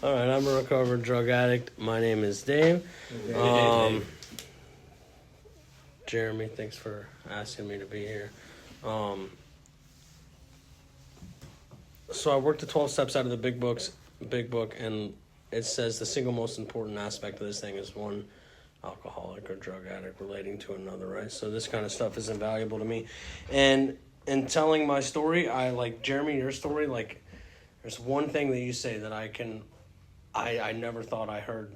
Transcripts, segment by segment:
All right, I'm a recovered drug addict. My name is Dave. Jeremy, thanks for asking me to be here. So I worked the 12 steps out of the big book, and it says the single most important aspect of this thing is one alcoholic or drug addict relating to another, right? So this kind of stuff is invaluable to me. And in telling my story, I like, Jeremy, your story, like, there's one thing that you say that I never thought I heard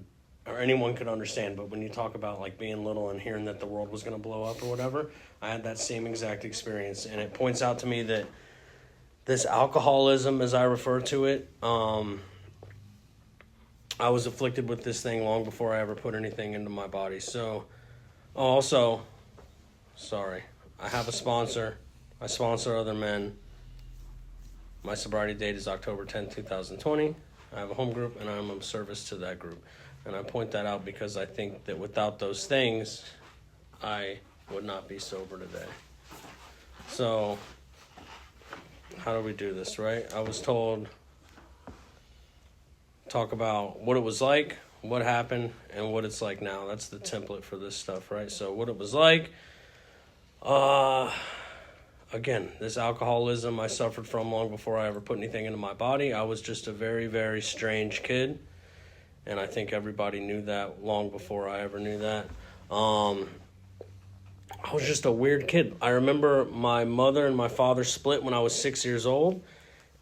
or anyone could understand, but when you talk about like being little and hearing that the world was going to blow up or whatever, I had that same exact experience. And it points out to me that this alcoholism, as I refer to it, I was afflicted with this thing long before I ever put anything into my body. So, also, sorry, I have a sponsor. I sponsor other men. My sobriety date is October 10th, 2020. I have a home group, and I'm of service to that group. And I point that out because I think that without those things, I would not be sober today. So, how do we do this, right? I was told, talk about what it was like, what happened, and what it's like now. That's the template for this stuff, right? So, what it was like, again, this alcoholism I suffered from long before I ever put anything into my body. I was just a very, very strange kid. And I think everybody knew that long before I ever knew that. I was just a weird kid. I remember my mother and my father split when I was 6 years old.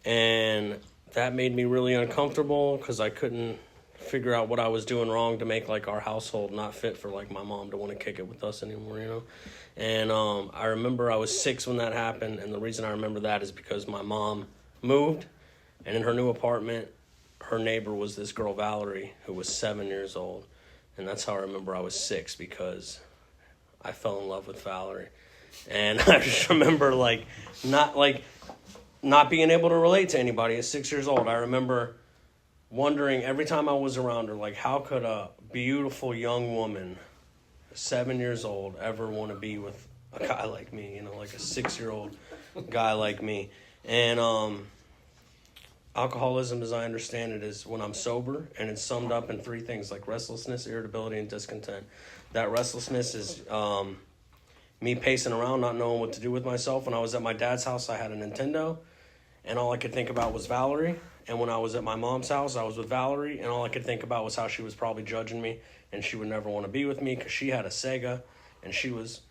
And that made me really uncomfortable because I couldn't figure out what I was doing wrong to make like our household not fit for like my mom to want to kick it with us anymore, you know? And I remember I was 6 when that happened. And the reason I remember that is because my mom moved. And in her new apartment, her neighbor was this girl, Valerie, who was 7 years old. And that's how I remember I was 6, because I fell in love with Valerie. And I just remember, not being able to relate to anybody at 6 years old. I remember wondering every time I was around her, like, how could a beautiful young woman, 7 years old, ever want to be with a guy like me, you know, like a 6-year-old guy like me. And, alcoholism, as I understand it, is when I'm sober, and it's summed up in 3 things, like restlessness, irritability, and discontent. That restlessness is me pacing around, not knowing what to do with myself. When I was at my dad's house, I had a Nintendo, and all I could think about was Valerie. And when I was at my mom's house, I was with Valerie, and all I could think about was how she was probably judging me, and she would never want to be with me because she had a Sega, and she was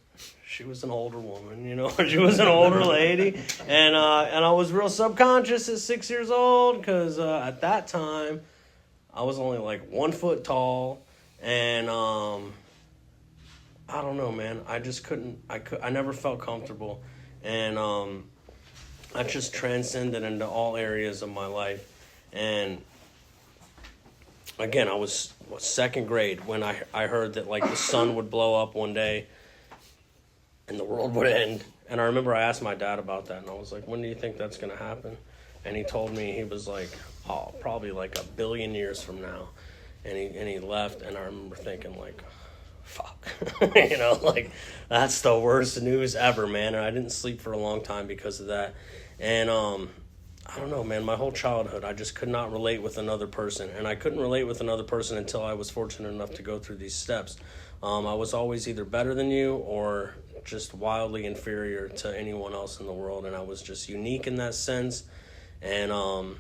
an older woman, you know. She was an older lady, and I was real subconscious at 6 years old because at that time I was only like 1 foot tall, and I don't know, man. I just couldn't. I never felt comfortable, and I just transcended into all areas of my life. And again, I was 2nd grade when I heard that like the sun would blow up one day and the world would end. And I remember I asked my dad about that, and I was like, when do you think that's going to happen? And he told me, he was like, oh, probably like 1 billion years from now. And he left, and I remember thinking like, fuck. You know, like, that's the worst news ever, man. And I didn't sleep for a long time because of that. And I don't know, man, my whole childhood, I just could not relate with another person. And I couldn't relate with another person until I was fortunate enough to go through these steps. I was always either better than you or just wildly inferior to anyone else in the world, and I was just unique in that sense. And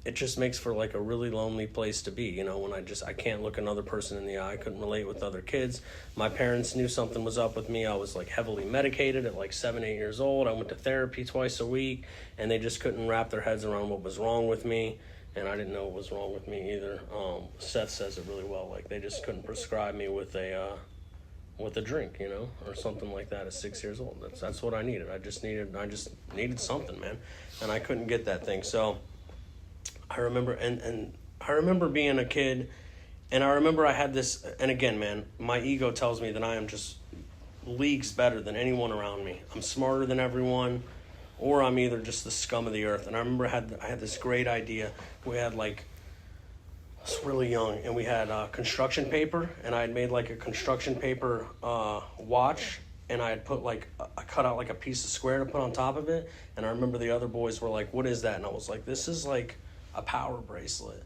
it just makes for like a really lonely place to be, you know, when I can't look another person in the eye. I couldn't relate with other kids. My parents knew something was up with me. I was like heavily medicated at like 7, 8 years old. I went to therapy twice a week, and they just couldn't wrap their heads around what was wrong with me. And I didn't know what was wrong with me either. Seth says it really well. Like, they just couldn't prescribe me with a drink, you know, or something like that at 6 years old. That's what I needed. I just needed something, man. And I couldn't get that thing. So I remember, and I remember being a kid, and I remember I had this, and again, man, my ego tells me that I am just leagues better than anyone around me. I'm smarter than everyone, or I'm either just the scum of the earth. And I remember I had this great idea. We had like, I was really young, and we had construction paper, and I had made like a construction paper watch, and I had put like, I cut out like a piece of square to put on top of it. And I remember the other boys were like, what is that? And I was like, this is like a power bracelet.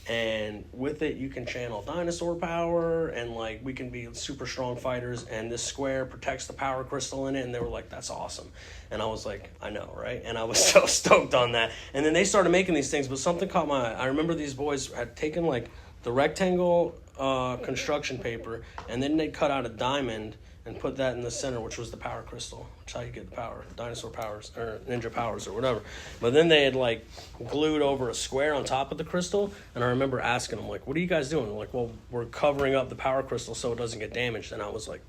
And with it, you can channel dinosaur power, and like we can be super strong fighters. And this square protects the power crystal in it. And they were like, "That's awesome." And I was like, "I know, right?" And I was so stoked on that. And then they started making these things, but something caught my eye. I remember these boys had taken like the rectangle construction paper, and then they cut out a diamond and put that in the center, which was the power crystal, which is how you get the power, dinosaur powers, or ninja powers, or whatever. But then they had, like, glued over a square on top of the crystal, and I remember asking them, like, "What are you guys doing?" They're like, "Well, we're covering up the power crystal so it doesn't get damaged." And I was like,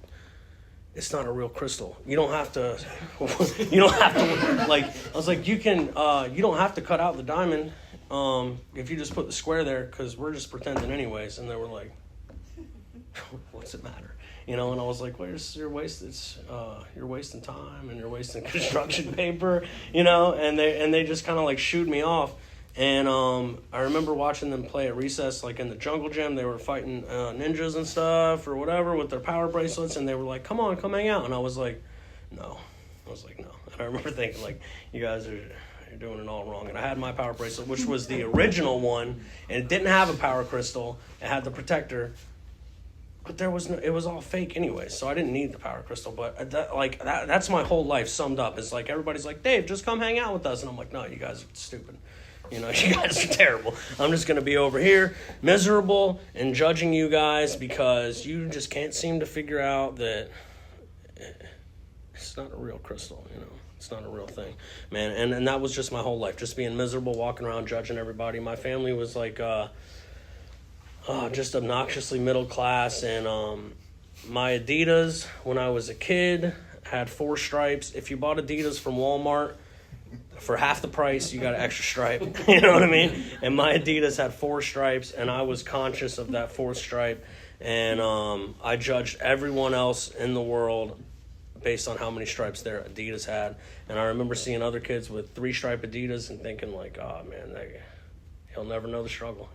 "It's not a real crystal. You don't have to, like," I was like, you don't have to cut out the diamond if you just put the square there, because we're just pretending anyways. And they were like, "What's it matter?" And I was like, "Well, you're wasting time, and you're wasting construction paper, and they just kind of like shooed me off. And I remember watching them play at recess, like in the jungle gym. They were fighting ninjas and stuff or whatever with their power bracelets, and they were like, "Come on, come hang out." And I was like, "No." And I remember thinking, like, "You guys you're doing it all wrong." And I had my power bracelet, which was the original one, and it didn't have a power crystal. It had the protector. But it was all fake anyway, so I didn't need the power crystal. But that's my whole life summed up. It's like everybody's like, "Dave, just come hang out with us." And I'm like, "No, you guys are stupid. You guys are terrible. I'm just going to be over here miserable and judging you guys because you just can't seem to figure out that it's not a real crystal, It's not a real thing, man." And that was just my whole life, just being miserable, walking around judging everybody. My family was like... just obnoxiously middle class, and my Adidas when I was a kid had 4 stripes. If you bought Adidas from Walmart for half the price, you got an extra stripe. You know what I mean? And my Adidas had 4 stripes, and I was conscious of that 4th stripe, and I judged everyone else in the world based on how many stripes their Adidas had. And I remember seeing other kids with 3-stripe Adidas and thinking like, "Oh man, he'll never know the struggle,"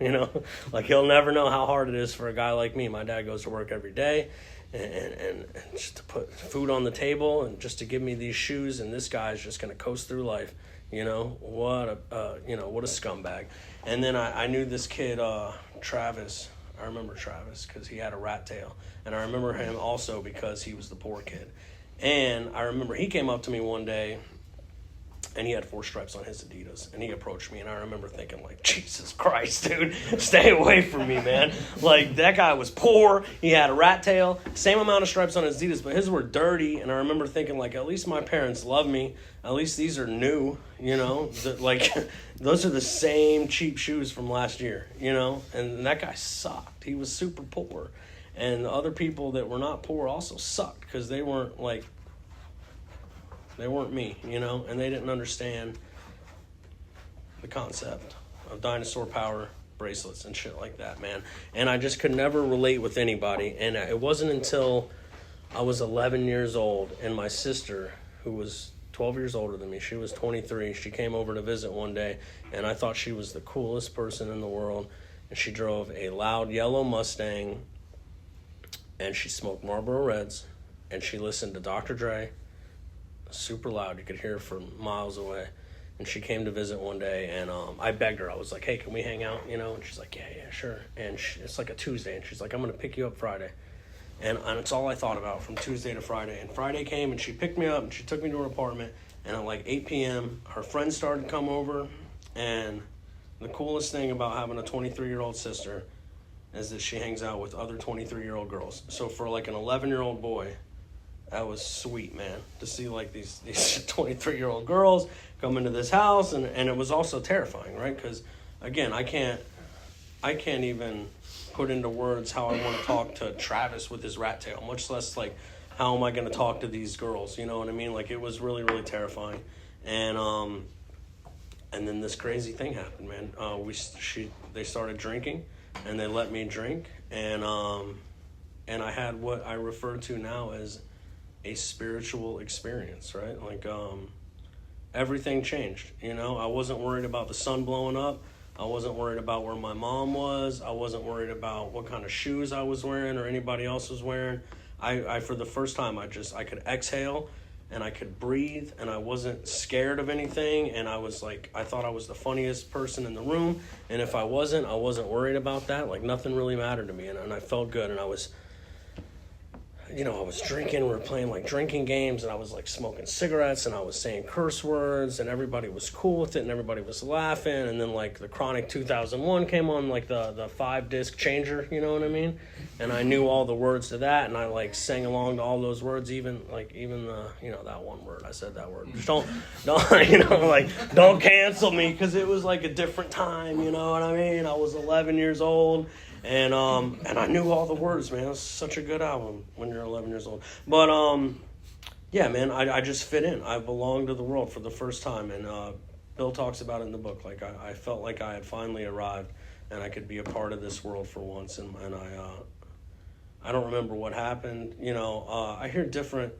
Like, he'll never know how hard it is for a guy like me. My dad goes to work every day and just to put food on the table and just to give me these shoes, and this guy's just going to coast through life. What a scumbag. And then I knew this kid, Travis. I remember Travis because he had a rat tail. And I remember him also because he was the poor kid. And I remember he came up to me one day, and he had 4 stripes on his Adidas, and he approached me, and I remember thinking, like, "Jesus Christ, dude, stay away from me, man." Like, that guy was poor, he had a rat tail, same amount of stripes on his Adidas, but his were dirty, and I remember thinking, like, at least my parents love me, at least these are new, like, those are the same cheap shoes from last year, and that guy sucked. He was super poor, and the other people that were not poor also sucked, because they weren't me, and they didn't understand the concept of dinosaur power bracelets and shit like that, man. And I just could never relate with anybody. And it wasn't until I was 11 years old, and my sister, who was 12 years older than me, she was 23, she came over to visit one day, and I thought she was the coolest person in the world. And she drove a loud yellow Mustang, and she smoked Marlboro Reds, and she listened to Dr. Dre, super loud, you could hear her from miles away. And she came to visit one day, and I begged her. I was like, "Hey, can we hang out?" And she's like, yeah, sure. And it's like a Tuesday, and she's like, "I'm gonna pick you up Friday." And it's all I thought about from Tuesday to Friday. And Friday came, and she picked me up, and she took me to her apartment, and at like 8 p.m. her friends started to come over. And the coolest thing about having a 23-year-old sister is that she hangs out with other 23-year-old girls. So for like an 11-year-old boy, that was sweet, man, to see like these 23-year-old girls come into this house, and it was also terrifying, right? Because again, I can't even put into words how I want to talk to Travis with his rat tail, much less like how am I going to talk to these girls? You know what I mean? Like, it was really, really terrifying, and then this crazy thing happened, man. They started drinking, and they let me drink, and I had what I refer to now as a spiritual experience, right? Like, everything changed, I wasn't worried about the sun blowing up. I wasn't worried about where my mom was. I wasn't worried about what kind of shoes I was wearing or anybody else was wearing. I for the first time, I could exhale, and I could breathe, and I wasn't scared of anything, and I was like, I thought I was the funniest person in the room, and if I wasn't worried about that. Like, nothing really mattered to me, and I felt good, and I was drinking, we were playing like drinking games, and I was like smoking cigarettes, and I was saying curse words, and everybody was cool with it, and everybody was laughing. And then like the Chronic 2001 came on, like the 5-disc changer, you know what I mean? And I knew all the words to that, and I like sang along to all those words, even the, that one word. I said that word. Just don't don't cancel me, because it was like a different time, you know what I mean? I was 11 years old. And I knew all the words, man. It was such a good album when you're 11 years old. But, yeah, man, I just fit in. I belonged to the world for the first time. And Bill talks about it in the book. Like, I felt like I had finally arrived, and I could be a part of this world for once. And I don't remember what happened. I hear different,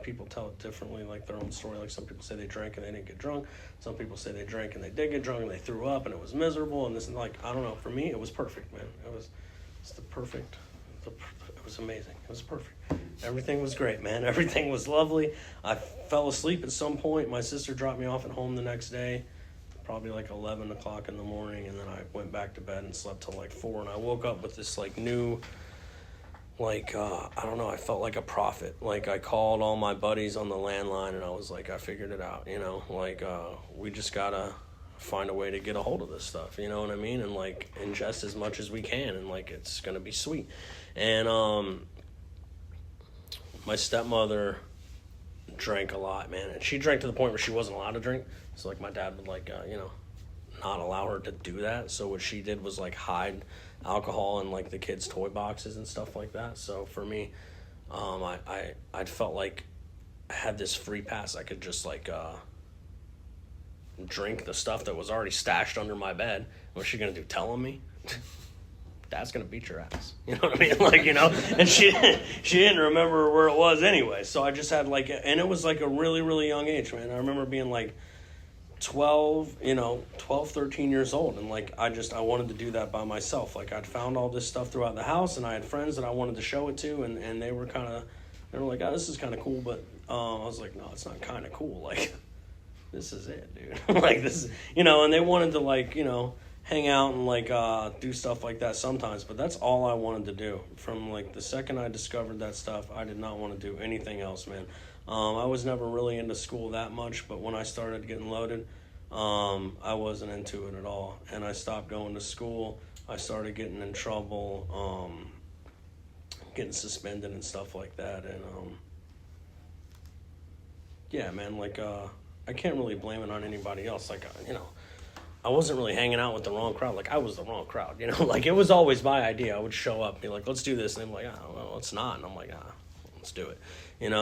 people tell it differently, like their own story. Like, some people say they drank and they didn't get drunk. Some people say they drank and they did get drunk and they threw up and it was miserable. And this, like, I don't know. For me, it was perfect, man. It's the perfect. It was amazing. It was perfect. Everything was great, man. Everything was lovely. I fell asleep at some point. My sister dropped me off at home the next day, probably like 11 o'clock in the morning. And then I went back to bed and slept till like 4. And I woke up with this like new, like, I don't know, I felt like a prophet. Like, I called all my buddies on the landline, and I was like, I figured it out, like, we just gotta find a way to get a hold of this stuff, you know what I mean? And, like, ingest as much as we can, and, like, it's gonna be sweet. And, my stepmother drank a lot, man, and she drank to the point where she wasn't allowed to drink, so, like, my dad would, like, not allow her to do that. So what she did was like hide alcohol in like the kids' toy boxes and stuff like that. So for me, I felt like I had this free pass. I could just like drink the stuff that was already stashed under my bed. What's she gonna do? Tell on me? Dad's gonna beat your ass. You know what I mean? Like, and she didn't remember where it was anyway. So I just had like, and it was like a really, really young age, man. I remember being like 12, 13 years old, and like I wanted to do that by myself. Like, I'd found all this stuff throughout the house, and I had friends that I wanted to show it to, and they were like, oh, this is kind of cool, but I was like, no, it's not kind of cool. Like, this is it, dude. Like, this is, and they wanted to like, hang out and like do stuff like that sometimes, but that's all I wanted to do. From like the second I discovered that stuff, I did not want to do anything else, man. I was never really into school that much, but when I started getting loaded, I wasn't into it at all. And I stopped going to school. I started getting in trouble, getting suspended and stuff like that. And, yeah, man, like, I can't really blame it on anybody else. Like, I wasn't really hanging out with the wrong crowd. Like, I was the wrong crowd, Like, it was always my idea. I would show up and be like, let's do this. And they're like, oh, well, it's not. And I'm like, let's do it. And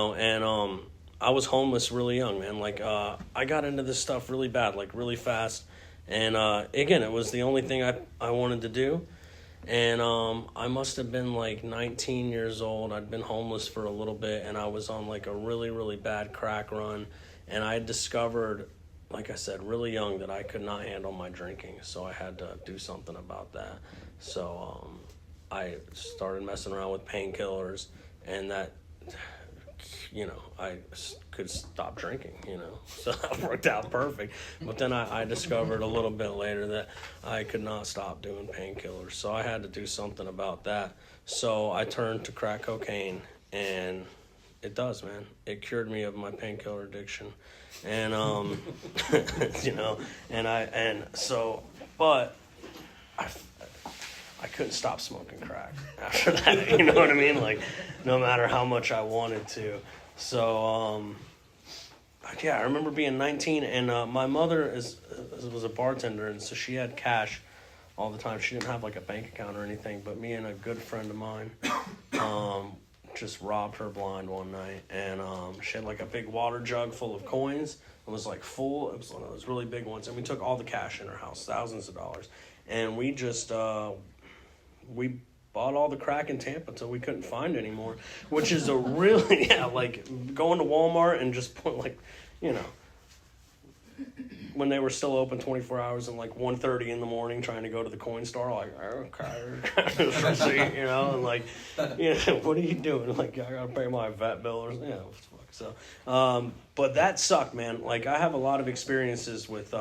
I was homeless really young, man. Like, I got into this stuff really bad, like really fast. And again, it was the only thing I wanted to do. And I must have been like 19 years old. I'd been homeless for a little bit, and I was on like a really, really bad crack run. And I had discovered, like I said, really young, that I could not handle my drinking. So I had to do something about that. So I started messing around with painkillers, and that, I could stop drinking, so that worked out perfect. But then I discovered a little bit later that I could not stop doing painkillers, so I had to do something about that. So I turned to crack cocaine, and it does, man. It cured me of my painkiller addiction, and but I couldn't stop smoking crack after that, you know what I mean? Like, no matter how much I wanted to. So, I remember being 19, and my mother was a bartender, and so she had cash all the time. She didn't have, like, a bank account or anything, but me and a good friend of mine just robbed her blind one night, and she had, like, a big water jug full of coins. It was, like, full. It was one of those really big ones, and we took all the cash in her house, thousands of dollars, and we just... we bought all the crack in Tampa until we couldn't find anymore, which is a really, like going to Walmart and just put like, when they were still open 24 hours and like 1:30 in the morning trying to go to the coin store, like, okay, and like, what are you doing? Like, I gotta pay my vet bill or, it's fucking So, but that sucked, man. Like, I have a lot of experiences with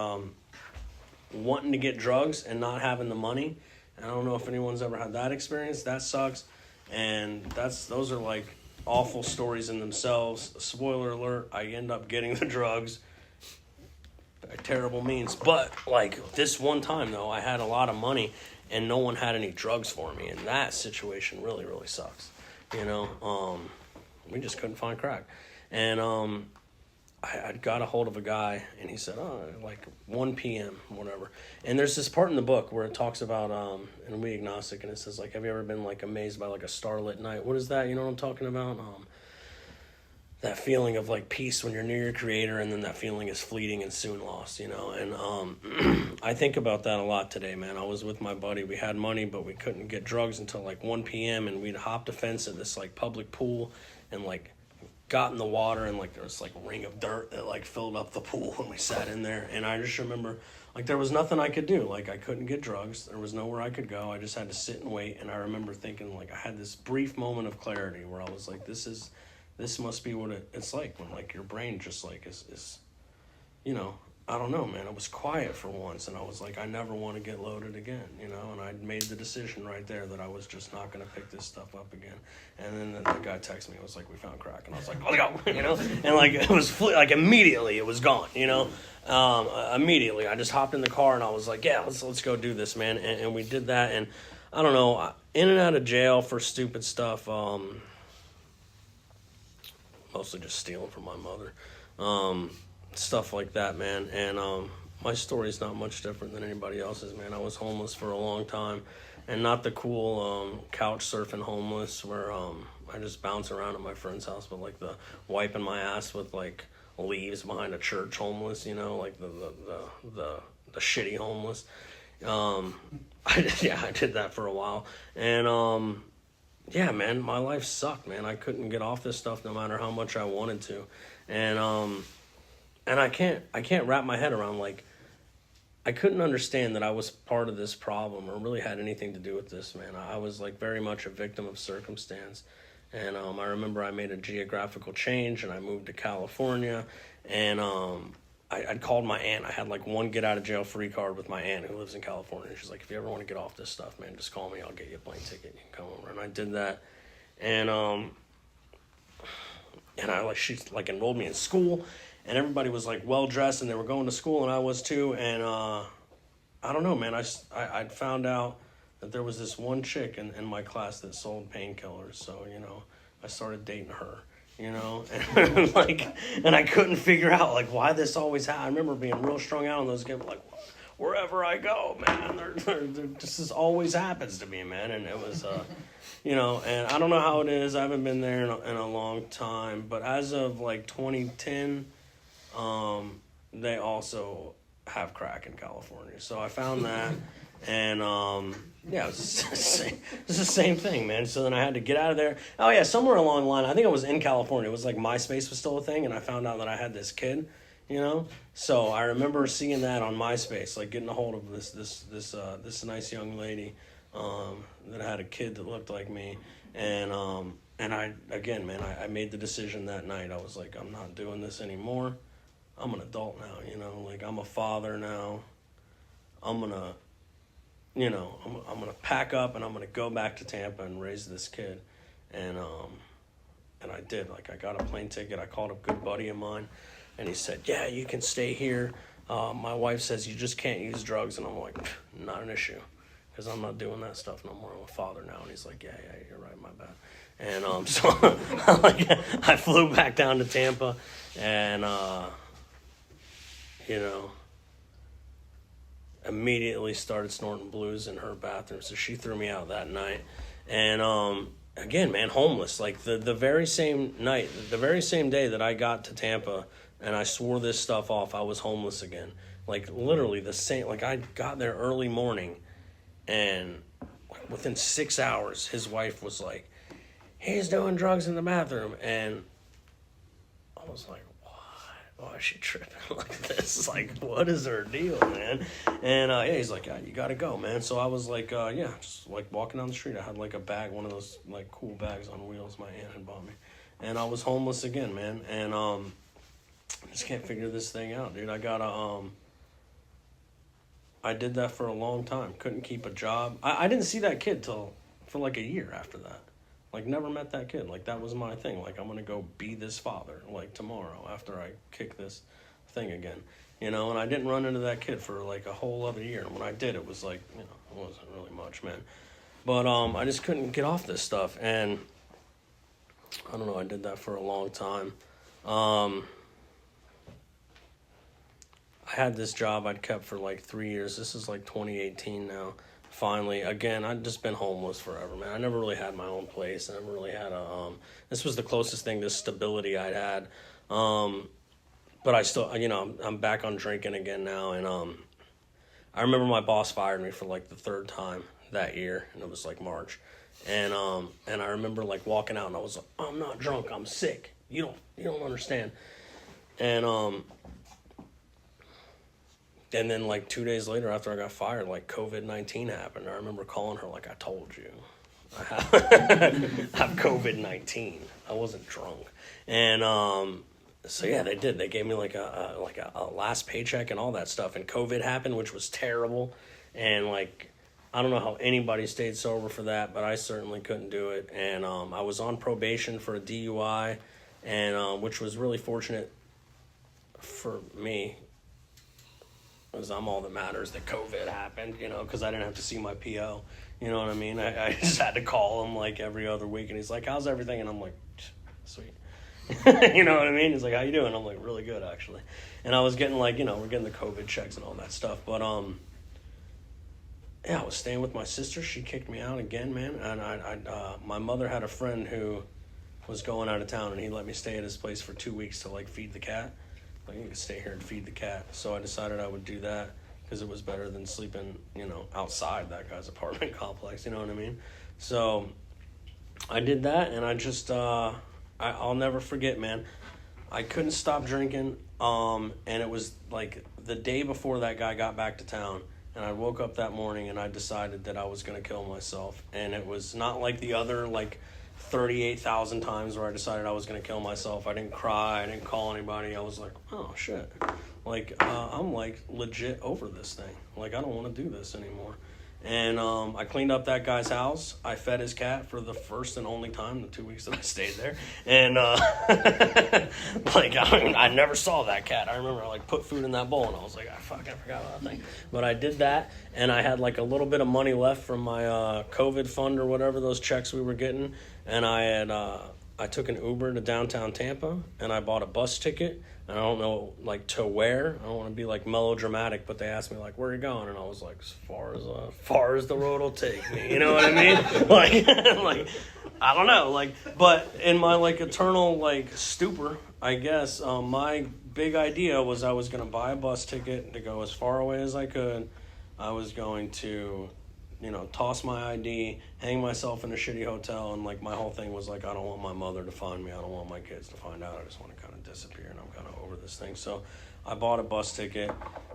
wanting to get drugs and not having the money. And I don't know if anyone's ever had that experience. That sucks. And those are like awful stories in themselves. Spoiler alert, I end up getting the drugs by terrible means. But like this one time though, I had a lot of money and no one had any drugs for me. And that situation really, really sucks. You know, we just couldn't find crack. And I got a hold of a guy, and he said, like 1 p.m., whatever. And there's this part in the book where it talks about, and we agnostic, and it says, like, have you ever been, like, amazed by, like, a starlit night? What is that? You know what I'm talking about? That feeling of, like, peace when you're near your creator, and then that feeling is fleeting and soon lost, you know? And I think about that a lot today, man. I was with my buddy. We had money, but we couldn't get drugs until, like, 1 p.m., and we'd hopped a fence at this, like, public pool and, like, got in the water, and like there was like a ring of dirt that like filled up the pool when we sat in there. And I just remember like there was nothing I could do. Like I couldn't get drugs, there was nowhere I could go. I just had to sit and wait. And I remember thinking, like, I had this brief moment of clarity where I was like, this must be what it's like when like your brain just like is you know, I don't know, man. It was quiet for once, and I was like, I never want to get loaded again, you know. And I made the decision right there that I was just not going to pick this stuff up again. And then the guy texted me. It was like, we found crack, and I was like, let's go, you know. And like it was like immediately it was gone, you know. Immediately, I just hopped in the car and I was like, yeah, let's go do this, man. And we did that, and I don't know, in and out of jail for stupid stuff. Mostly just stealing from my mother. Stuff like that, man. And my story's not much different than anybody else's, man. I was homeless for a long time, and not the cool couch surfing homeless where I just bounce around at my friend's house, but like the wiping my ass with like leaves behind a church homeless, you know, like the shitty homeless. I did that for a while. And yeah, man, my life sucked, man. I couldn't get off this stuff no matter how much I wanted to. And I can't wrap my head around, like, I couldn't understand that I was part of this problem or really had anything to do with this, man. I was, like, very much a victim of circumstance. And I remember I made a geographical change, and I moved to California. And I'd called my aunt. I had, like, one get-out-of-jail-free card with my aunt who lives in California. She's like, if you ever want to get off this stuff, man, just call me. I'll get you a plane ticket. You can come over. And I did that. And she, like, enrolled me in school. And everybody was, like, well-dressed, and they were going to school, and I was too. And I don't know, man. I'd found out that there was this one chick in my class that sold painkillers. So, you know, I started dating her, you know. And, and I couldn't figure out, like, why this always happened. I remember being real strung out on those games, like, wherever I go, man, this always happens to me, man. And it was, you know, and I don't know how it is. I haven't been there in a long time. But as of, like, 2010... they also have crack in California. So I found that, and yeah, it's the same thing, man. So then I had to get out of there. Oh yeah, somewhere along the line, I think I was in California. It was like MySpace was still a thing, and I found out that I had this kid, you know. So I remember seeing that on MySpace, like getting a hold of this nice young lady that had a kid that looked like me, and I again, man, I made the decision that night. I was like, I'm not doing this anymore. I'm an adult now, you know, like I'm a father now. I'm gonna pack up and I'm gonna go back to Tampa and raise this kid. And I did. Like I got a plane ticket. I called a good buddy of mine, and he said, yeah, you can stay here. My wife says you just can't use drugs. And I'm like, not an issue, because I'm not doing that stuff no more. I'm a father now. And he's like, yeah, you're right, my bad. And so I flew back down to Tampa, and you know, immediately started snorting blues in her bathroom. So she threw me out that night. And again, man, homeless. Like the very same night, the very same day that I got to Tampa and I swore this stuff off, I was homeless again. Like literally the same. Like I got there early morning, and within 6 hours, his wife was like, he's doing drugs in the bathroom. And I was like, why is she tripping like this? Like, what is her deal, man? And yeah, he's like, you gotta go, man. So I was like, just like walking down the street. I had like a bag, one of those like cool bags on wheels my aunt had bought me. and I was homeless again, man. And I just can't figure this thing out, dude. I did that for a long time. Couldn't keep a job. I didn't see that kid for like a year after that. Like, never met that kid. Like, that was my thing. Like, I'm going to go be this father, like, tomorrow after I kick this thing again. And I didn't run into that kid for, like, a whole other year. And when I did, it was like, it wasn't really much, man. But I just couldn't get off this stuff. And I don't know, I did that for a long time. I had this job I'd kept for like 3 years. This is like 2018 now. Finally, again, I'd just been homeless forever, man. I never really had my own place. I never really had this was the closest thing to stability I'd had. But I still, I'm back on drinking again now. And I remember my boss fired me for like the third time that year. And it was like March. And I remember like walking out and I was like, I'm not drunk, I'm sick. You don't understand. And then, like, 2 days later after I got fired, like, COVID-19 happened. I remember calling her, like, I told you. I have COVID-19. I wasn't drunk. And so, yeah, they did. They gave me, like, a last paycheck and all that stuff. And COVID happened, which was terrible. And, like, I don't know how anybody stayed sober for that, but I certainly couldn't do it. And I was on probation for a DUI, and which was really fortunate for me, because I'm all that matters that COVID happened, because I didn't have to see my PO. You know what I mean? I just had to call him like every other week, and he's like, how's everything? And I'm like, sweet. You know what I mean? He's like, how you doing? I'm like, really good, actually. And I was getting like, we're getting the COVID checks and all that stuff. But, yeah, I was staying with my sister. She kicked me out again, man. And my mother had a friend who was going out of town, and he let me stay at his place for 2 weeks to like feed the cat. Like, you could stay here and feed the cat. So I decided I would do that because it was better than sleeping, outside that guy's apartment complex. You know what I mean? So I did that, and I just, I'll never forget, man. I couldn't stop drinking, and it was like the day before that guy got back to town, and I woke up that morning, and I decided that I was going to kill myself. And it was not like the other, 38,000 times where I decided I was going to kill myself. I didn't cry. I didn't call anybody. I was like, oh, shit. I'm, legit over this thing. I don't want to do this anymore. And I cleaned up that guy's house. I fed his cat for the first and only time, the 2 weeks that I stayed there. And, I never saw that cat. I remember I, put food in that bowl, and I was like, I fucking forgot about that thing. But I did that, and I had, a little bit of money left from my COVID fund or whatever, those checks we were getting. And I took an Uber to downtown Tampa, and I bought a bus ticket. And I don't know, to where. I don't want to be, melodramatic, but they asked me, where are you going? And I was like, as far as the road will take me. You know what I mean? I don't know. But in my, eternal, stupor, I guess, my big idea was I was going to buy a bus ticket to go as far away as I could. I was going to, toss my ID, hang myself in a shitty hotel, and, my whole thing was, I don't want my mother to find me. I don't want my kids to find out. I just want to kind of disappear, and I'm kind of over this thing. So I bought a bus ticket,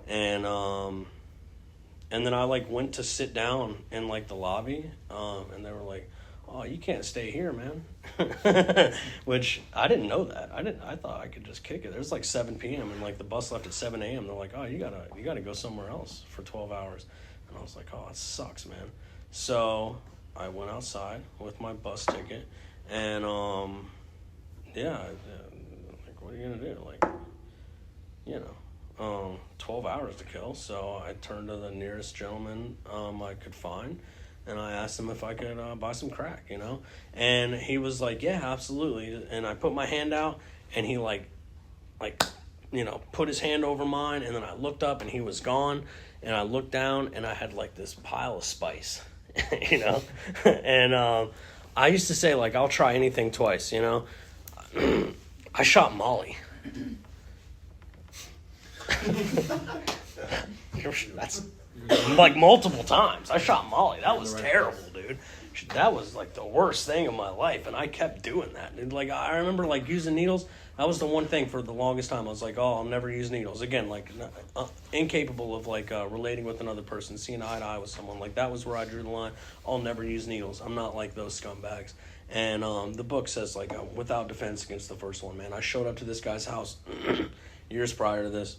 and then I, went to sit down in, the lobby, and they were like, oh, you can't stay here, man. Which I didn't know that. I thought I could just kick it. It was 7 p.m. and the bus left at 7 a.m. They're like, oh, you gotta go somewhere else for 12 hours. And I was like, oh, it sucks, man. So I went outside with my bus ticket, and yeah, what are you gonna do? 12 hours to kill. So I turned to the nearest gentleman I could find, and I asked him if I could buy some crack, And he was like, yeah, absolutely. And I put my hand out, and he put his hand over mine, and then I looked up, and he was gone. And I looked down, and I had this pile of spice, And I used to say I'll try anything twice, I shot Molly. like multiple times. I shot Molly. That was terrible, dude. That was like the worst thing in my life, and I kept doing that. And like I remember like using needles. That was the one thing for the longest time. I was like, oh, I'll never use needles again. Like incapable of like relating with another person, seeing eye to eye with someone. Like that was where I drew the line. I'll never use needles. I'm not like those scumbags. And the book says like without defense against the first one, man. I showed up to this guy's house years prior to this,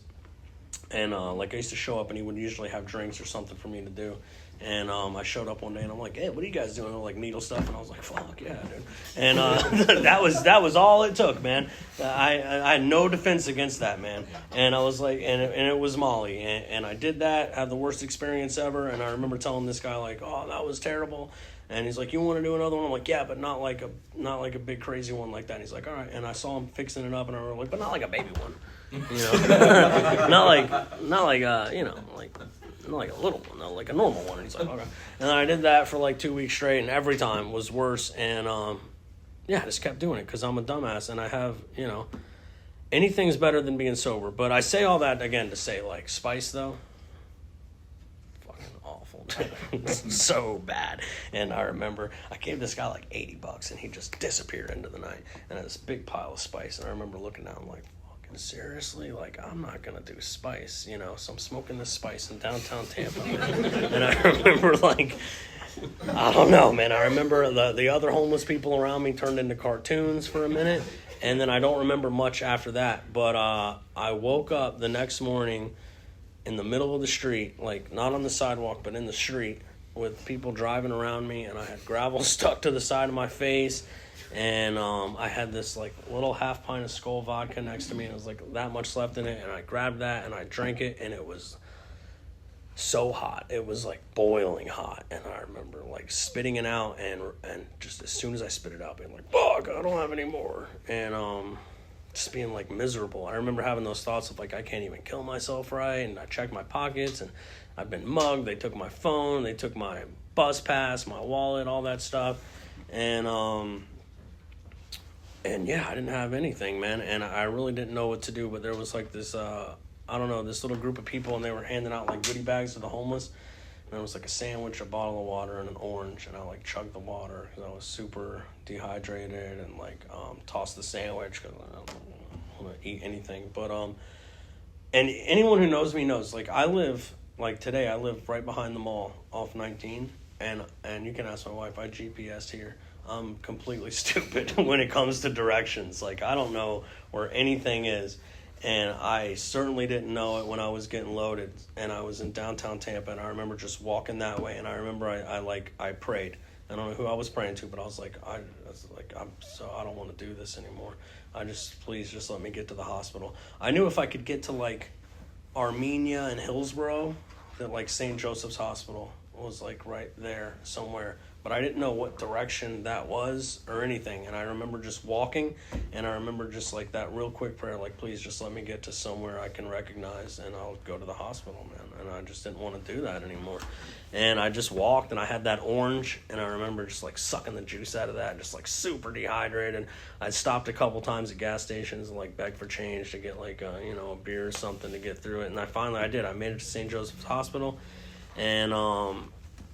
and like I used to show up, and he would usually have drinks or something for me to do. And I showed up one day, and I'm like, "Hey, what are you guys doing?" They're like needle stuff, and I was like, "Fuck yeah, dude!" And that was all it took, man. I had no defense against that, man. And I was like, and it was Molly, and I did that, had the worst experience ever. And I remember telling this guy like, "Oh, that was terrible." And he's like, "You want to do another one?" I'm like, "Yeah, but not like a big crazy one like that." And he's like, "All right." And I saw him fixing it up, and I was like, "But not like a baby one, you know, not like you know, like." Not like a little one, though, like a normal one. And he's like, okay. And I did that for like 2 weeks straight, and every time was worse. And yeah, I just kept doing it because I'm a dumbass, and I have, you know, anything's better than being sober. But I say all that again to say, like, spice though, fucking awful, so bad. And I remember I gave this guy like $80, and he just disappeared into the night, and I had this big pile of spice. And I remember looking down, I'm like, seriously, like I'm not gonna do spice, you know, so I'm smoking this spice in downtown Tampa, man. And I remember like I don't know, man, I remember the other homeless people around me turned into cartoons for a minute, and then I don't remember much after that. But I woke up the next morning in the middle of the street, like not on the sidewalk but in the street, with people driving around me, and I had gravel stuck to the side of my face. And I had this like little half pint of Skull vodka next to me, and it was like that much left in it, and I grabbed that and I drank it, and it was so hot. It was like boiling hot, and I remember like spitting it out, and just as soon as I spit it out, being like, fuck, I don't have any more. And just being like miserable. I remember having those thoughts of like, I can't even kill myself right. And I checked my pockets, and I've been mugged. They took my phone, they took my bus pass, my wallet, all that stuff. And yeah, I didn't have anything, man, and I really didn't know what to do. But there was like this, I don't know, this little group of people, and they were handing out like goodie bags to the homeless. And there was like a sandwich, a bottle of water, and an orange. And I like chugged the water because I was super dehydrated, and like tossed the sandwich because I don't want to eat anything. But and anyone who knows me knows, like I live right behind the mall off 19, and you can ask my wife. I GPS'd here. I'm completely stupid when it comes to directions. Like, I don't know where anything is. And I certainly didn't know it when I was getting loaded. And I was in downtown Tampa, and I remember just walking that way. And I remember I prayed. I don't know who I was praying to, but I was like, I don't want to do this anymore. Please just let me get to the hospital. I knew if I could get to like Armenia and Hillsborough, that like St. Joseph's Hospital was like right there somewhere. But I didn't know what direction that was or anything. And I remember just walking, and I remember just like that real quick prayer, like, please just let me get to somewhere I can recognize, and I'll go to the hospital, man. And I just didn't want to do that anymore. And I just walked, and I had that orange, and I remember just like sucking the juice out of that, just like super dehydrated. I stopped a couple times at gas stations and like begged for change to get like a beer or something to get through it. And I did. I made it to St. Joseph's Hospital, and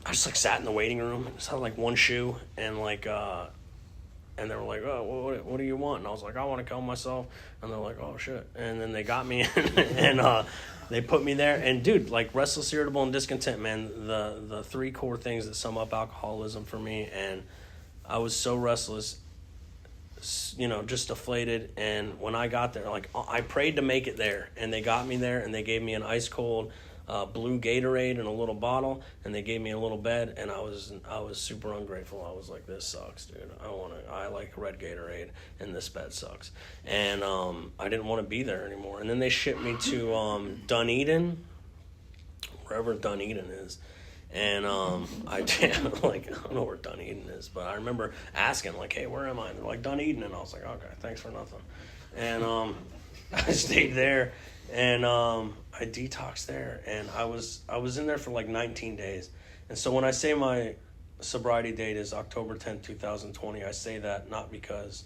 I just like sat in the waiting room and just had like one shoe, and like and they were like, oh, what do you want? And I was like, I want to kill myself. And they're like, oh shit. And then they got me in, and they put me there. And dude, like restless, irritable, and discontent, man, the three core things that sum up alcoholism for me. And I was so restless, just deflated. And when I got there, like I prayed to make it there, and they got me there, and they gave me an ice cold blue Gatorade in a little bottle, and they gave me a little bed, and I was super ungrateful. I was like, this sucks, dude. I like red Gatorade, and this bed sucks. And I didn't want to be there anymore. And then they shipped me to Dunedin, wherever Dunedin is. And I don't know where Dunedin is, but I remember asking, like, hey, where am I? And they're like, Dunedin. And I was like, okay, thanks for nothing. And I stayed there, and I detoxed there, and I was in there for like 19 days. And so when I say my sobriety date is October 10th, 2020, I say that not because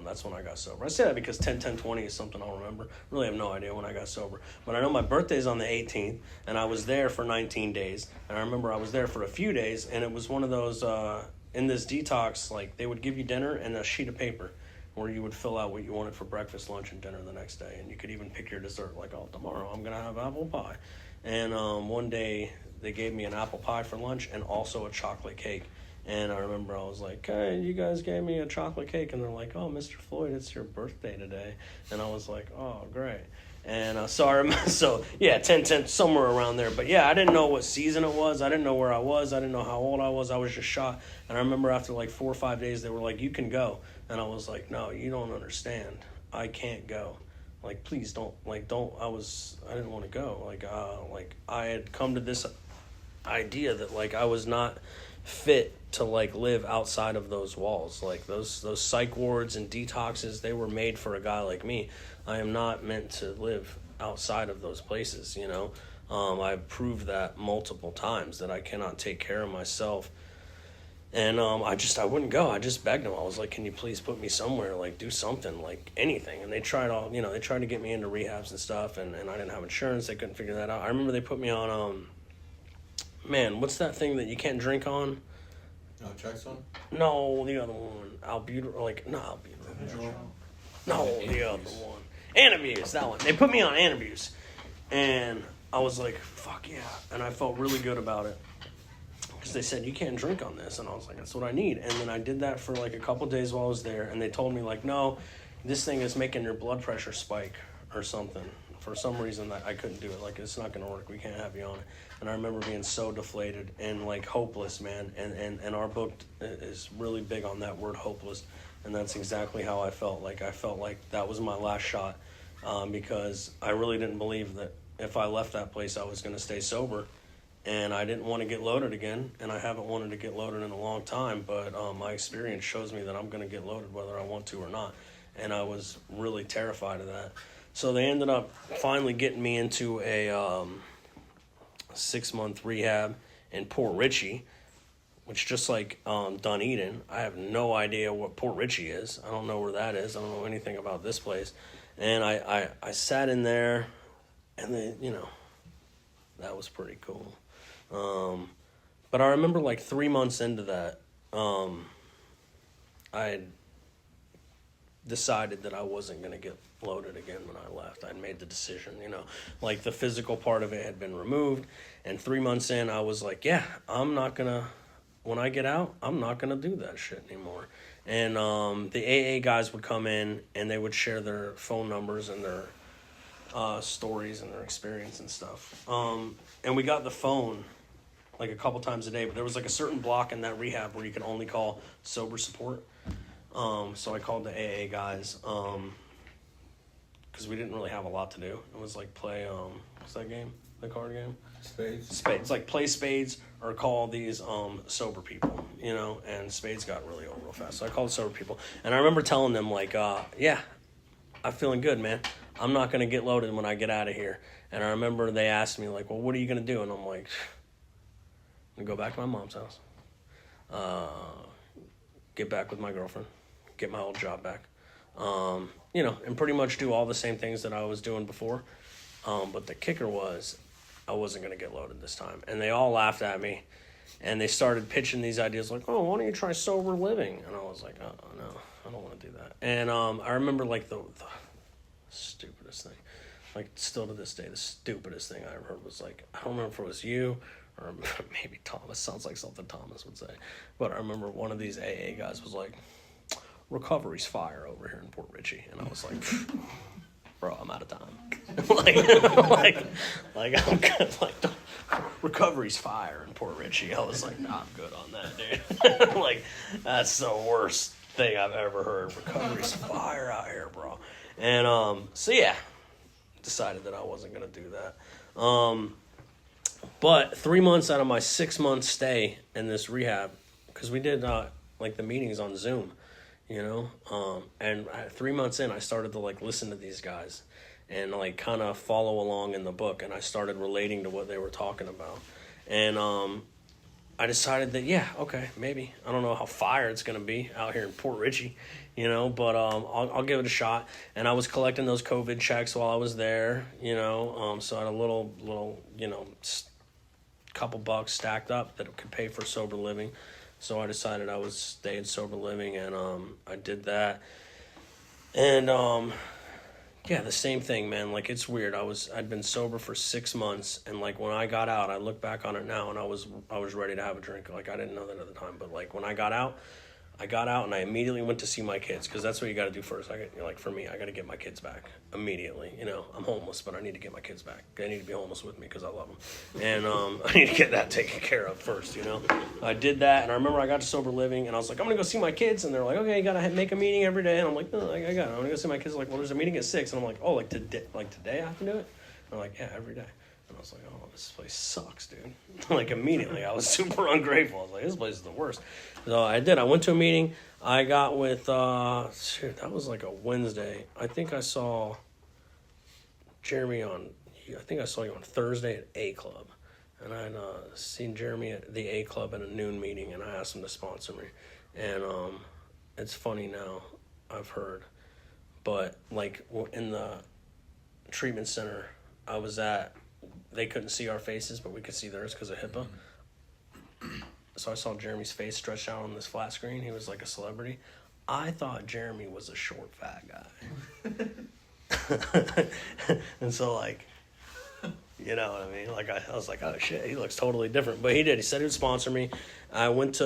That's when I got sober. I say that because 10-10-20 is something I'll remember. Really have no idea when I got sober. But I know my birthday's on the 18th, and I was there for 19 days. And I remember I was there for a few days, and it was one of those, in this detox, like, they would give you dinner and a sheet of paper where you would fill out what you wanted for breakfast, lunch, and dinner the next day. And you could even pick your dessert, like, oh, tomorrow I'm going to have apple pie. And one day they gave me an apple pie for lunch and also a chocolate cake. And I remember I was like, hey, you guys gave me a chocolate cake. And they're like, oh, Mr. Floyd, it's your birthday today. And I was like, oh, great. And so I remember, 10-10, somewhere around there. But yeah, I didn't know what season it was. I didn't know where I was. I didn't know how old I was. I was just shocked. And I remember after like 4 or 5 days, they were like, you can go. And I was like, no, you don't understand. I can't go. Like, please don't, I didn't want to go. Like I had come to this idea that like I was not fit to like live outside of those walls. Like those psych wards and detoxes, they were made for a guy like me. I am not meant to live outside of those places, you know. I've proved that multiple times that I cannot take care of myself. And I wouldn't go. I just begged them. I was like, can you please put me somewhere, like do something, like anything. And they tried to get me into rehabs and stuff, and I didn't have insurance. They couldn't figure that out. I remember they put me on what's that thing that you can't drink on? Traxone? No, the other one. Albuterol. No, the other one. Antabuse, that one. They put me on Antabuse. And I was like, fuck yeah. And I felt really good about it. Because they said, you can't drink on this. And I was like, that's what I need. And then I did that for like a couple days while I was there. And they told me like, no, this thing is making your blood pressure spike or something. For some reason I couldn't do it. Like, it's not going to work. We can't have you on it. And I remember being so deflated and like hopeless, man. And our book is really big on that word, hopeless. And that's exactly how I felt. Like, I felt like that was my last shot, because I really didn't believe that if I left that place, I was going to stay sober. And I didn't want to get loaded again. And I haven't wanted to get loaded in a long time. But my experience shows me that I'm going to get loaded whether I want to or not. And I was really terrified of that. So they ended up finally getting me into a 6-month rehab in Port Richey, which just like Dunedin. I have no idea what Port Richey is. I don't know where that is. I don't know anything about this place. And I sat in there, and then, you know, that was pretty cool. But I remember like 3 months into that, I had decided that I wasn't going to get loaded again when I left. I'd made the decision, you know, like the physical part of it had been removed. And 3 months in, I was like, yeah, I'm not going to, when I get out, I'm not going to do that shit anymore. And the AA guys would come in and they would share their phone numbers and their stories and their experience and stuff. And we got the phone like a couple times a day, but there was like a certain block in that rehab where you could only call sober support. So I called the AA guys, because we didn't really have a lot to do. It was like play, what's that game? The card game? Spades. It's like play spades or call these sober people, you know, and spades got really old real fast. So I called sober people. And I remember telling them like, yeah, I'm feeling good, man. I'm not going to get loaded when I get out of here. And I remember they asked me like, well, what are you going to do? And I'm like, I'm going to go back to my mom's house, get back with my girlfriend, get my old job back, you know, and pretty much do all the same things that I was doing before. But the kicker was I wasn't going to get loaded this time. And they all laughed at me, and they started pitching these ideas like, oh, why don't you try sober living? And I was like, oh, no, I don't want to do that. And I remember like the stupidest thing, like still to this day, the stupidest thing I ever heard was like, I don't remember if it was you or maybe Thomas. Sounds like something Thomas would say. But I remember one of these AA guys was like, recovery's fire over here in Port Richey. And I was like, bro, I'm out of time. like I'm good. Like, recovery's fire in Port Richey. I was like, nah, I'm good on that, dude. Like, that's the worst thing I've ever heard. Recovery's fire out here, bro. And so yeah, decided that I wasn't gonna do that. But 3 months out of my 6-month stay in this rehab, because we did like the meetings on Zoom, you know, and 3 months in, I started to like listen to these guys and like kind of follow along in the book, and I started relating to what they were talking about. And I decided that, yeah, okay, maybe. I don't know how fire it's going to be out here in Port Richey, but I'll give it a shot. And I was collecting those COVID checks while I was there, so I had a little couple bucks stacked up that could pay for sober living. So I decided I would stay in sober living, and I did that. And yeah, the same thing, man. Like, it's weird. I'd been sober for 6 months, and like when I got out, I look back on it now, and I was ready to have a drink. Like, I didn't know that at the time, but like when I got out and I immediately went to see my kids, because that's what you got to do first. For me, I got to get my kids back immediately. I'm homeless, but I need to get my kids back. They need to be homeless with me because I love them, and I need to get that taken care of first. I did that, and I remember I got to sober living, and I was like, I'm gonna go see my kids, and they're like, okay, you gotta make a meeting every day, and I'm like, no, I got it. I'm gonna go see my kids. Like, well, there's a meeting at 6, and I'm like, oh, like today I have to do it. And they're like, yeah, every day. And I was like, oh, this place sucks, dude. Like, immediately, I was super ungrateful. I was like, this place is the worst. So I did. I went to a meeting. I got with, that was like a Wednesday. I think I saw Jeremy I saw you on Thursday at A Club. And I'd seen Jeremy at the A Club at a noon meeting, and I asked him to sponsor me. And it's funny now, I've heard. But, like, in the treatment center I was at, they couldn't see our faces, but we could see theirs because of HIPAA. So I saw Jeremy's face stretched out on this flat screen. He was like a celebrity. I thought Jeremy was a short, fat guy. And so, like, you know what I mean? Like, I was like, oh, shit, he looks totally different. But he did. He said he would sponsor me. I went to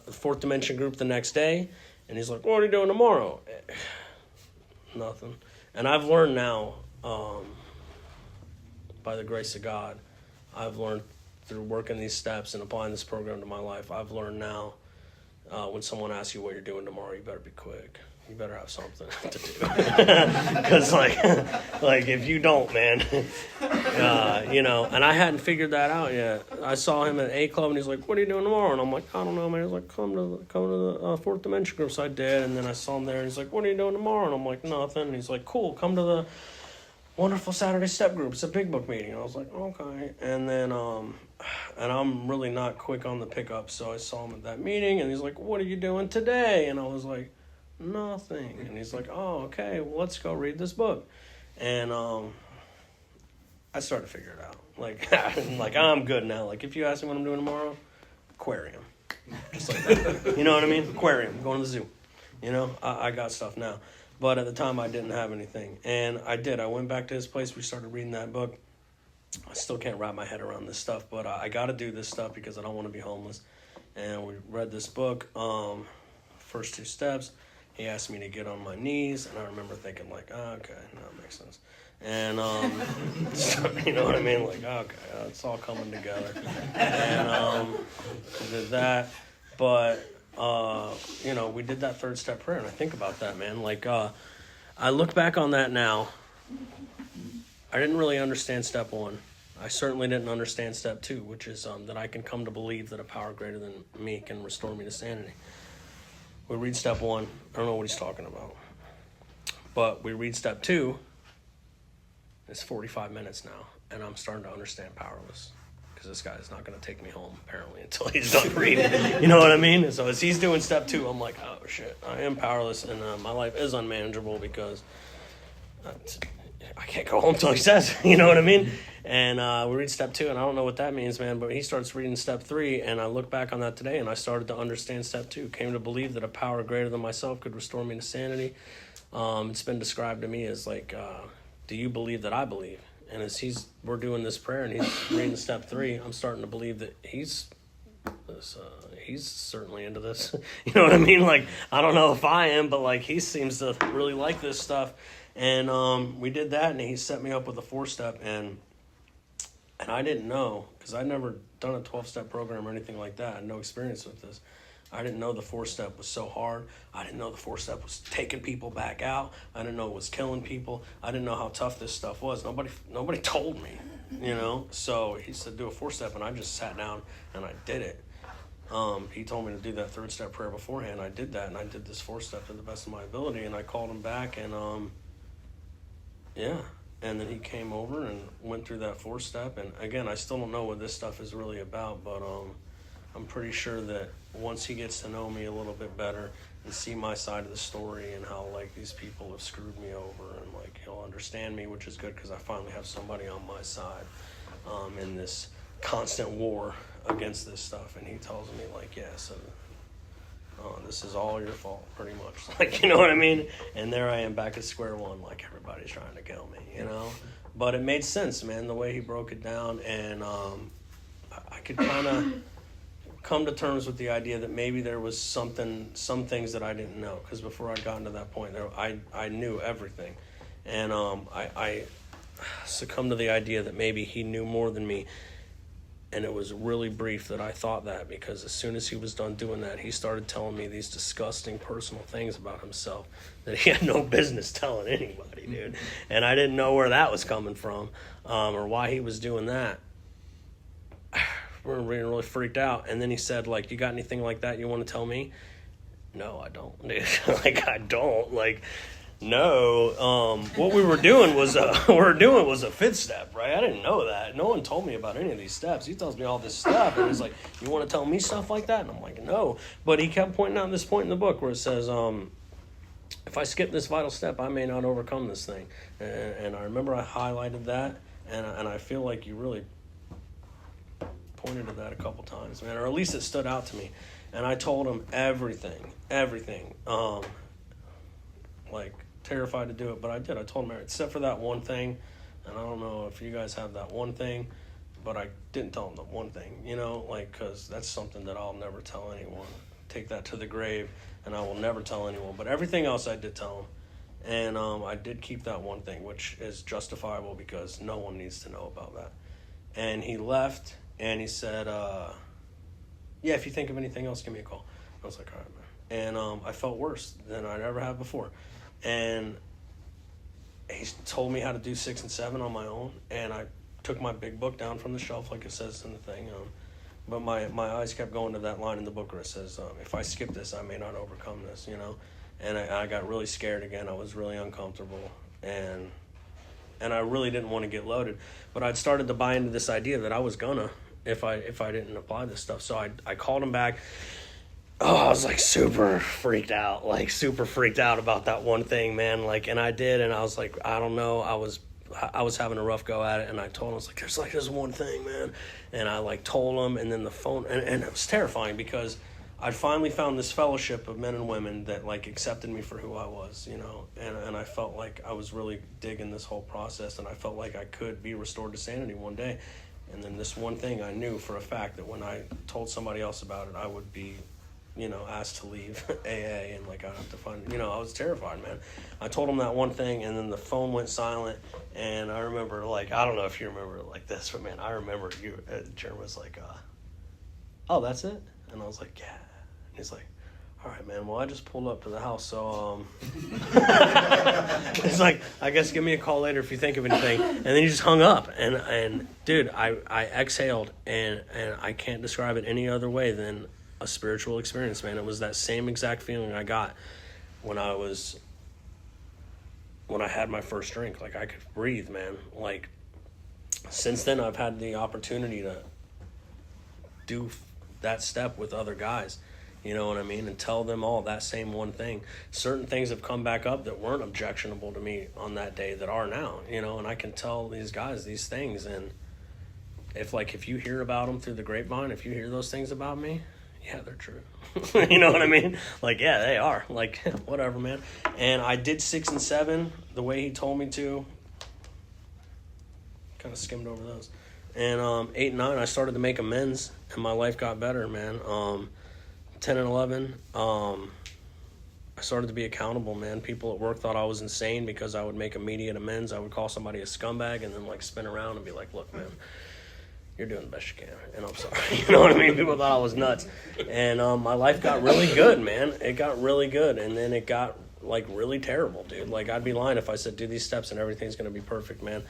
the Fourth Dimension group the next day, and he's like, what are you doing tomorrow? Nothing. And I've learned now, by the grace of God, I've learned through working these steps and applying this program to my life, I've learned now, when someone asks you what you're doing tomorrow, you better be quick. You better have something to do. Because, like if you don't, man, and I hadn't figured that out yet. I saw him at A Club, and he's like, what are you doing tomorrow? And I'm like, I don't know, man. He's like, come to the Fourth Dimension group. So I did, and then I saw him there, and he's like, what are you doing tomorrow? And I'm like, nothing. And he's like, cool, come to the Wonderful Saturday Step Group. It's a big book meeting. And I was like, okay. And then, and I'm really not quick on the pickup, so I saw him at that meeting, and he's like, what are you doing today? And I was like, nothing. And he's like, oh, okay, well, let's go read this book. And I started to figure it out. Like I'm good now. Like, if you ask me what I'm doing tomorrow, aquarium. Just like that. You know what I mean? Aquarium, going to the zoo. I got stuff now. But at the time, I didn't have anything. And I did. I went back to his place. We started reading that book. I still can't wrap my head around this stuff, but I got to do this stuff because I don't want to be homeless. And we read this book, first 2 steps. He asked me to get on my knees, and I remember thinking, like, oh, okay, that makes sense. And, so, you know what I mean? Like, okay, it's all coming together. And did that. But, we did that 3rd step prayer, and I think about that, man. Like, I look back on that now. I didn't really understand step 1. I certainly didn't understand step 2, which is that I can come to believe that a power greater than me can restore me to sanity. We read step 1. I don't know what he's talking about. But we read step 2. It's 45 minutes now, and I'm starting to understand powerless. Because this guy is not going to take me home, apparently, until he's done reading. You know what I mean? So as he's doing step 2, I'm like, oh, shit, I am powerless, and my life is unmanageable because I can't go home till he says, you know what I mean? And we read step 2, and I don't know what that means, man, but he starts reading step 3, and I look back on that today, and I started to understand step 2. Came to believe that a power greater than myself could restore me to sanity. It's been described to me as like, do you believe that I believe? And as we're doing this prayer, and he's reading step 3, I'm starting to believe that he's certainly into this. You know what I mean? Like, I don't know if I am, but like he seems to really like this stuff. And we did that, and he set me up with a 4-step, and I didn't know, because I'd never done a 12-step program or anything like that. I had no experience with this. I didn't know the 4-step was so hard. I didn't know the 4-step was taking people back out. I didn't know it was killing people. I didn't know how tough this stuff was. Nobody told me, So he said, do a 4-step, and I just sat down, and I did it. He told me to do that 3rd step prayer beforehand. I did that, and I did this 4-step to the best of my ability, and I called him back, and and then he came over and went through that 4-step, and again, I still don't know what this stuff is really about, but I'm pretty sure that once he gets to know me a little bit better and see my side of the story and how like these people have screwed me over, and like he'll understand me, which is good because I finally have somebody on my side in this constant war against this stuff. And he tells me like, yeah, so this is all your fault, pretty much. Like, you know what I mean? And there I am back at square one, like everybody's trying to kill me, you know? But it made sense, man, the way he broke it down. And I could kind of come to terms with the idea that maybe there was some things that I didn't know. Because before I'd gotten to that point, I knew everything. And I succumbed to the idea that maybe he knew more than me. And it was really brief that I thought that, because as soon as he was done doing that, he started telling me these disgusting personal things about himself that he had no business telling anybody, dude. And I didn't know where that was coming from or why he was doing that. We were really freaked out. And then he said, like, you got anything like that you want to tell me? No, I don't, dude. Like, I don't. Like, no. What we were doing was a fifth step, right? I didn't know that. No one told me about any of these steps. He tells me all this stuff, and he's like, you want to tell me stuff like that? And I'm like, no. But he kept pointing out this point in the book where it says, if I skip this vital step, I may not overcome this thing. And I remember I highlighted that, and I feel like you really pointed to that a couple times, man, or at least it stood out to me. And I told him everything, like terrified to do it, but I did. I told him, except for that one thing, and I don't know if you guys have that one thing, but I didn't tell him the one thing, you know, like, because that's something that I'll never tell anyone. Take that to the grave, and I will never tell anyone. But everything else I did tell him, and I did keep that one thing, which is justifiable because no one needs to know about that. And he left, and he said, yeah, if you think of anything else, give me a call. I was like, all right, man. And I felt worse than I'd ever have before. And he told me how to do 6 and 7 on my own, and I took my big book down from the shelf like it says in the thing. But my eyes kept going to that line in the book where it says, if I skip this, I may not overcome this, you know. And I got really scared again. I was really uncomfortable, and I really didn't want to get loaded. But I'd started to buy into this idea that I was gonna if I didn't apply this stuff. So I called him back. Oh, I was like super freaked out about that one thing, man. Like, and I did, and I was like, I don't know. I was having a rough go at it, and I told him, I was like, there's like this one thing, man. And I like told him, and then the phone, and it was terrifying because I'd finally found this fellowship of men and women that like accepted me for who I was, you know, and I felt like I was really digging this whole process, and I felt like I could be restored to sanity one day. And then this one thing I knew for a fact that when I told somebody else about it, I would be, you know, asked to leave AA, and like I'd have to find, you know, I was terrified, man. I told him that one thing, and then the phone went silent, and I remember, like, I don't know if you remember it like this, but man, I remember Jeremy was like, oh, that's it? And I was like, yeah. And he's like, all right, man, well, I just pulled up to the house, so, it's like, I guess give me a call later if you think of anything. And then he just hung up, and dude, I exhaled, and I can't describe it any other way than a spiritual experience, man. It was that same exact feeling I got when I had my first drink. Like, I could breathe, man. Like, since then, I've had the opportunity to do that step with other guys, you know what I mean, and tell them all that same one thing. Certain things have come back up that weren't objectionable to me on that day that are now, you know, and I can tell these guys these things, and if you hear about them through the grapevine, if you hear those things about me, yeah, they're true. You know what I mean? Like, yeah, they are. Like, whatever, man. And I did 6 and 7 the way he told me to. Kind of skimmed over those. And 8 and 9, I started to make amends, and my life got better, man. 10 and 11, I started to be accountable, man. People at work thought I was insane because I would make immediate amends. I would call somebody a scumbag and then, like, spin around and be like, look, man, you're doing the best you can, and I'm sorry. You know what I mean? People thought I was nuts. And my life got really good, man. It got really good, and then it got, like, really terrible, dude. Like, I'd be lying if I said, do these steps and everything's going to be perfect, man.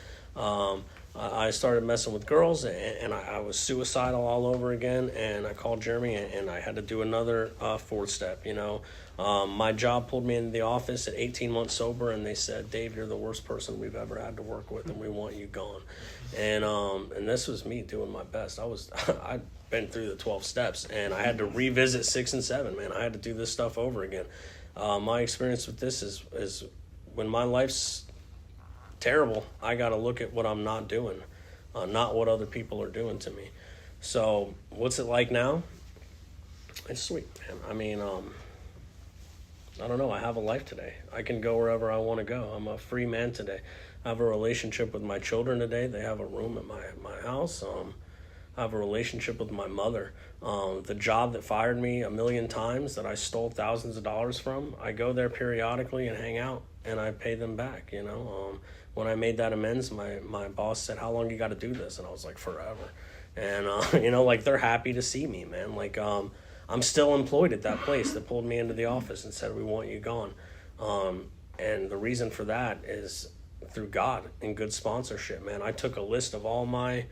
I started messing with girls, and I was suicidal all over again, and I called Jeremy, and I had to do another 4th step, you know. My job pulled me into the office at 18 months sober, and they said, Dave, you're the worst person we've ever had to work with, and we want you gone. And this was me doing my best. I been through the 12 steps, and I had to revisit 6 and 7, man. I had to do this stuff over again. My experience with this is when my life's terrible, I got to look at what I'm not doing, not what other people are doing to me. So what's it like now? It's sweet, man. I mean, I don't know. I have a life today. I can go wherever I want to go. I'm a free man today. I have a relationship with my children today. They have a room at my house. I have a relationship with my mother. The job that fired me a million times, that I stole thousands of dollars from, I go there periodically and hang out, and I pay them back, you know. When I made that amends, my boss said, "How long you got to do this?" And I was like, "Forever." And, you know, like, they're happy to see me, man. Like, I'm still employed at that place that pulled me into the office and said, "We want you gone." And the reason for that is through God and good sponsorship, man. I took a list of all my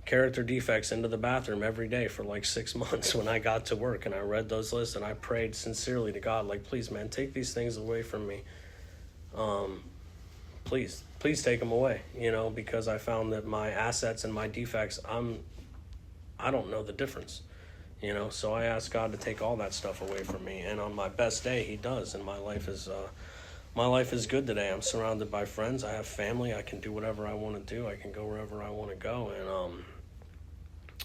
character defects into the bathroom every day for like 6 months when I got to work, and I read those lists and I prayed sincerely to God, like, "Please, man, take these things away from me. Please take them away," you know, because I found that my assets and my defects, I don't know the difference, you know. So I asked God to take all that stuff away from me, and on my best day, He does, and my life is good today. I'm surrounded by friends. I have family. I can do whatever I want to do. I can go wherever I want to go,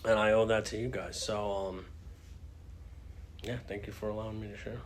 and I owe that to you guys. So yeah, thank you for allowing me to share.